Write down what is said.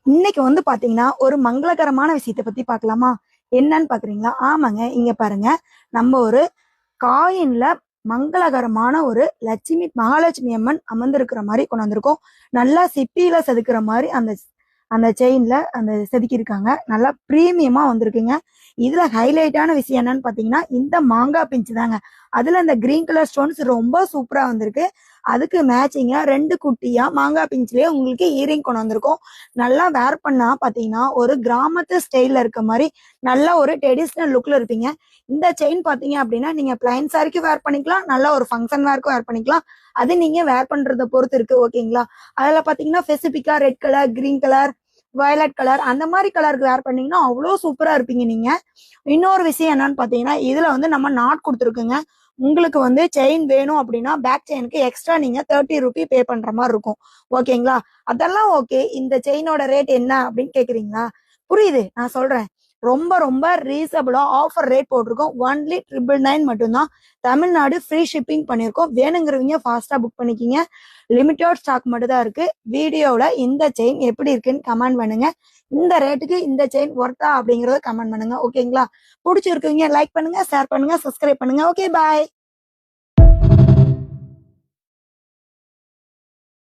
இன்னைக்கு வந்து பாத்தீங்கன்னா ஒரு மங்களகரமான விஷயத்தை பத்தி பார்க்கலாமா? என்னன்னு பாக்குறீங்களா? ஆமாங்க, இங்க பாருங்க. நம்ம ஒரு காயின்ல மங்களகரமான ஒரு லட்சுமி மகாலட்சுமி அம்மன் அமர்ந்திருக்கிற மாதிரி கொண்டு வந்திருக்கோம். நல்லா சிப்பியில செதுக்குற மாதிரி அந்த அந்த செயின்ல அந்த செதுக்கியிருக்காங்க. நல்லா பிரீமியமா வந்திருக்குங்க. இதுல ஹைலைட்டான விஷயம் என்னன்னு பாத்தீங்கன்னா இந்த மாங்காய் பிஞ்சு தாங்க. அதுல இந்த கிரீன் கலர் ஸ்டோன்ஸ் ரொம்ப சூப்பரா வந்திருக்கு. அதுக்கு மேட்சிங்கா ரெண்டு குட்டியா மாங்காய் பிஞ்சுலயே உங்களுக்கு இயரிங் கொண்டு வந்திருக்கோம். நல்லா வேர் பண்ணா பாத்தீங்கன்னா ஒரு கிராமத்து ஸ்டைல்ல இருக்க மாதிரி நல்ல ஒரு ட்ரெடிஷ்னல் லுக்ல இருப்பீங்க. இந்த செயின் பாத்தீங்க அப்படின்னா நீங்க பிளைன் சாரிக்கு வேர் பண்ணிக்கலாம், நல்ல ஒரு ஃபங்க்ஷன் வேர்க்கும் வேர் பண்ணிக்கலாம். அது நீங்க வேர் பண்றத பொறுத்து இருக்கு. ஓகேங்களா? அதுல பாத்தீங்கன்னா ஸ்பெசிபிக்கா red colour, green colour, violet colour அந்த மாதிரி கலருக்கு வேர் பண்ணீங்கன்னா அவ்வளோ சூப்பரா இருப்பீங்க நீங்க. இன்னொரு விஷயம் என்னன்னு பாத்தீங்கன்னா இதுல வந்து நம்ம நாட் கொடுத்துருக்குங்க. உங்களுக்கு வந்து செயின் வேணும் அப்படின்னா பேக் செயினுக்கு எக்ஸ்ட்ரா நீங்க 30 ரூபி பே பண்ற மாதிரி இருக்கும். ஓகேங்களா? அதெல்லாம் ஓகே. இந்த செயினோட ரேட் என்ன அப்படின்னு கேக்குறீங்களா? புரியுது, நான் சொல்றேன். ரொம்ப ரொம்ப ரீசனபிளா ஆஃபர் ரேட் போட்டிருக்கோம். ஒன்லி 999 மட்டும்தான். தமிழ்நாடு ஃப்ரீ ஷிப்பிங் பண்ணியிருக்கோம். வேணுங்கிறவங்க ஃபாஸ்டா புக் பண்ணிக்கிங்க. லிமிட்டட் ஸ்டாக் மட்டும் தான் இருக்கு. வீடியோவில் இந்த செயின் எப்படி இருக்குன்னு கமெண்ட் பண்ணுங்க. இந்த ரேட்டுக்கு இந்த செயின் ஒர்த்தா அப்படிங்கறத கமெண்ட் பண்ணுங்க. ஓகேங்களா? பிடிச்சிருக்கீங்க லைக் பண்ணுங்க, ஷேர் பண்ணுங்க, சப்ஸ்கிரைப் பண்ணுங்க. ஓகே, பாய்.